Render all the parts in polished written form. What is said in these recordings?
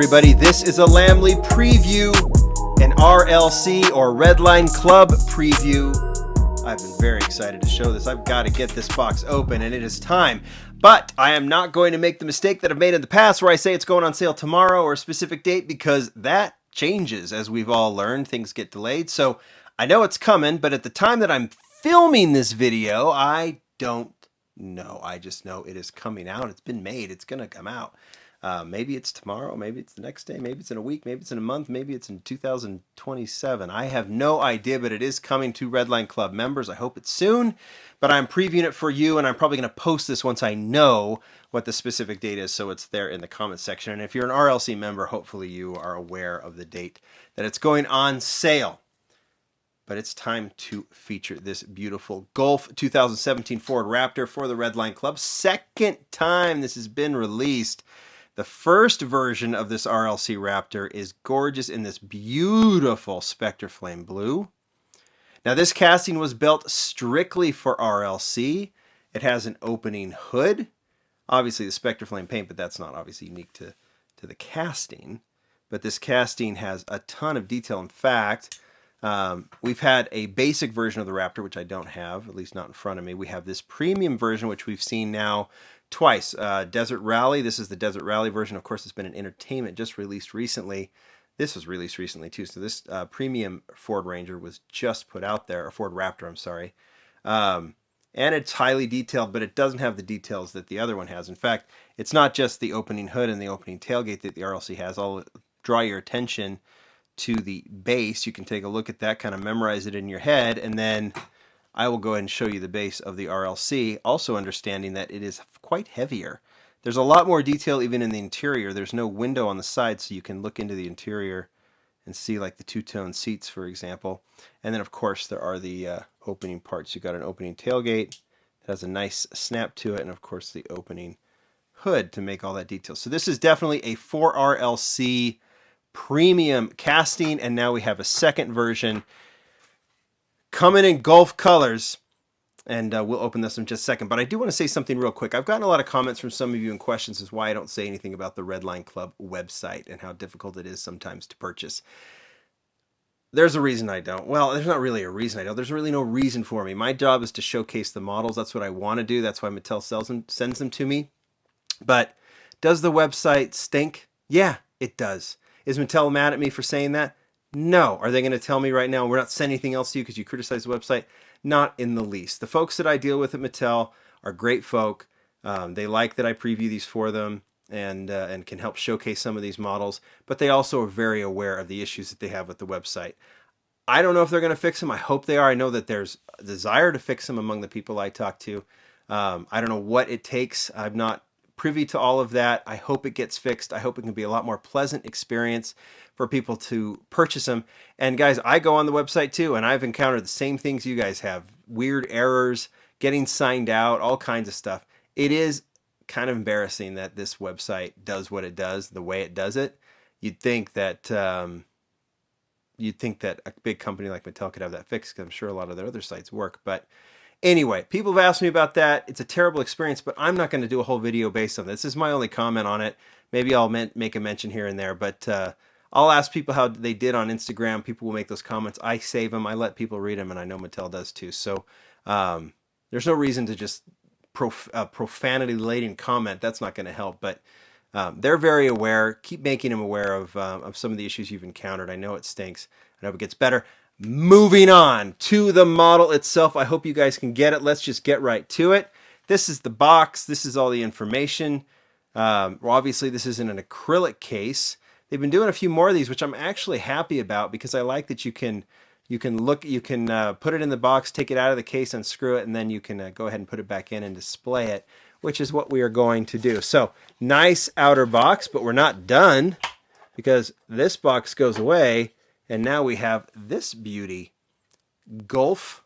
everybody, this is a Lamley preview, an RLC or Redline Club preview. I've been very excited to show this. I've got to get this box open and it is time. But I am not going to make the mistake that I've made in the past where I say it's going on sale tomorrow or a specific date, because that changes as we've all learned. Things get delayed. So I know it's coming, but at the time that I'm filming this video, I don't know. I just know it is coming out. It's been made. It's going to come out. Maybe it's tomorrow, maybe it's the next day, maybe it's in a week, maybe it's in a month, maybe it's in 2027. I have no idea, but it is coming to Redline Club members. I hope it's soon, but I'm previewing it for you, and I'm probably going to post this once I know what the specific date is, so it's there in the comment section. And if you're an RLC member, hopefully you are aware of the date that it's going on sale. But it's time to feature this beautiful Golf 2017 Ford Raptor for the Redline Club. Second time this has been released. The first version of this RLC Raptor is gorgeous in this beautiful Spectre Flame Blue. Now this casting was built strictly for RLC. It has an opening hood. Obviously the Spectre Flame paint, but that's not obviously unique to the casting. But this casting has a ton of detail. In fact, we've had a basic version of the Raptor, which I don't have, at least not in front of me. We have this premium version, which we've seen now twice. Desert Rally, this is the Desert Rally version. Of course, it's been an entertainment, just released recently. This was released recently too. So this premium Ford Ranger was just put out there, or Ford Raptor, I'm sorry. And it's highly detailed, but it doesn't have the details that the other one has. In fact, it's not just the opening hood and the opening tailgate that the RLC has. I'll draw your attention to the base. You can take a look at that, kind of memorize it in your head, and then I will go ahead and show you the base of the RLC, also understanding that it is quite heavier. There's a lot more detail even in the interior. There's no window on the side, so you can look into the interior and see like the two-tone seats, for example. And then, of course, there are the opening parts. You've got an opening tailgate. It has a nice snap to it, and, of course, the opening hood to make all that detail. So this is definitely a 4RLC premium casting, and now we have a second version coming in Golf colors, and we'll open this in just a second. But I do want to say something real quick. I've gotten a lot of comments from some of you and questions as why I don't say anything about the Redline Club website and how difficult it is sometimes to purchase. There's a reason I don't. Well, there's not really a reason I don't. There's really no reason for me. My job is to showcase the models. That's what I want to do. That's why Mattel sends them to me. But does the website stink? Yeah, it does. Is Mattel mad at me for saying that? No. Are they going to tell me right now, we're not sending anything else to you because you criticize the website? Not in the least. The folks that I deal with at Mattel are great folk. They like that I preview these for them and can help showcase some of these models. But they also are very aware of the issues that they have with the website. I don't know if they're going to fix them. I hope they are. I know that there's a desire to fix them among the people I talk to. I don't know what it takes. I'm not privy to all of that. I hope it gets fixed. I hope it can be a lot more pleasant experience for people to purchase them. And guys, I go on the website too, and I've encountered the same things you guys have. Weird errors, getting signed out, all kinds of stuff. It is kind of embarrassing that this website does what it does, the way it does it. You'd think that a big company like Mattel could have that fixed, because I'm sure a lot of their other sites work. But anyway, people have asked me about that. It's a terrible experience, but I'm not going to do a whole video based on this. This is my only comment on it. Maybe I'll make a mention here and there, but I'll ask people how they did on Instagram. People will make those comments. I save them. I let people read them, and I know Mattel does too. So there's no reason to just profanity-laden comment. That's not going to help, but they're very aware. Keep making them aware of some of the issues you've encountered. I know it stinks. I hope it gets better. Moving on to the model itself. I hope you guys can get it. Let's just get right to it. This is the box. This is all the information. Well, obviously, this is in an acrylic case. They've been doing a few more of these, which I'm actually happy about, because I like that you can put it in the box, take it out of the case, unscrew it, and then you can go ahead and put it back in and display it, which is what we are going to do. So nice outer box, but we're not done, because this box goes away. And now we have this beauty, Golf.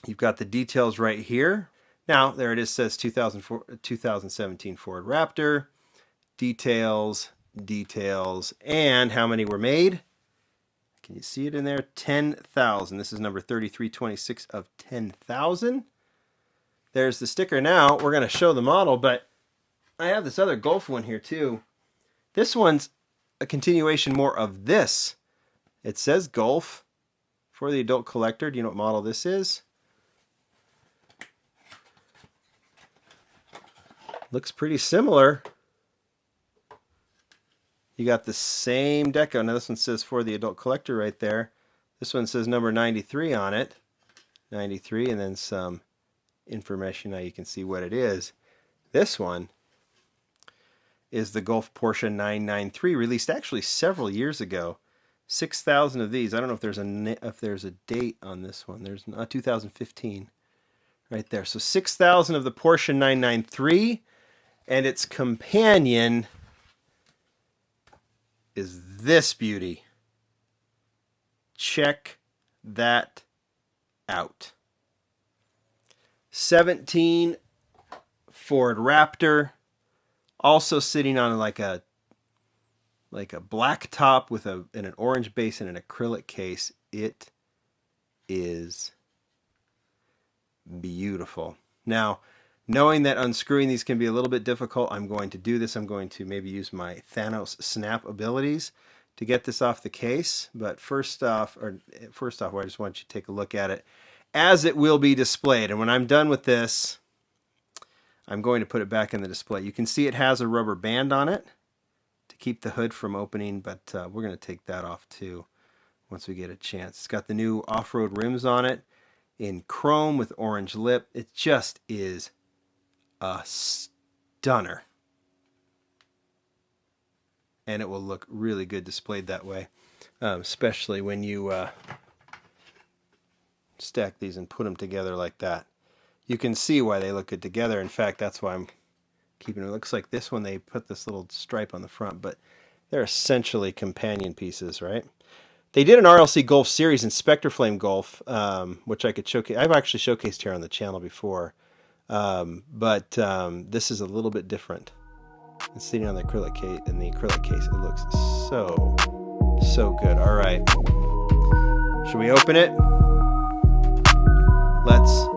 You've got the details right here. Now, there it is, says 2017 Ford Raptor. Details, and how many were made. Can you see it in there? 10,000. This is number 3326 of 10,000. There's the sticker. Now, we're going to show the model, but I have this other Golf one here too. This one's a continuation more of this. It says Golf for the adult collector. Do you know what model this is? Looks pretty similar. You got the same deco. Now this one says for the adult collector right there. This one says number 93 on it. 93, and then some information. Now you can see what it is. This one is the Golf Porsche 993, released actually several years ago. 6,000 of these. I don't know if there's a date on this one. There's 2015 right there. So 6,000 of the Porsche 993, and its companion is this beauty. Check that out. 17 Ford Raptor, also sitting on like a black top with an orange base and an acrylic case. It is beautiful. Now, knowing that unscrewing these can be a little bit difficult, I'm going to do this. I'm going to maybe use my Thanos snap abilities to get this off the case. But first off, I just want you to take a look at it as it will be displayed. And when I'm done with this, I'm going to put it back in the display. You can see it has a rubber band on it to keep the hood from opening, but we're going to take that off too once we get a chance. It's got the new off-road rims on it in chrome with orange lip. It just is a stunner. And it will look really good displayed that way, especially when you stack these and put them together like that. You can see why they look good together. In fact, that's why I'm keeping it. It looks like this one, they put this little stripe on the front, but they're essentially companion pieces, right? They did an RLC Golf Series Inspector Flame Golf, which I could showcase. I've actually showcased here on the channel before, but this is a little bit different. It's sitting on the acrylic case. In the acrylic case, it looks so good. All right, should we open it? Let's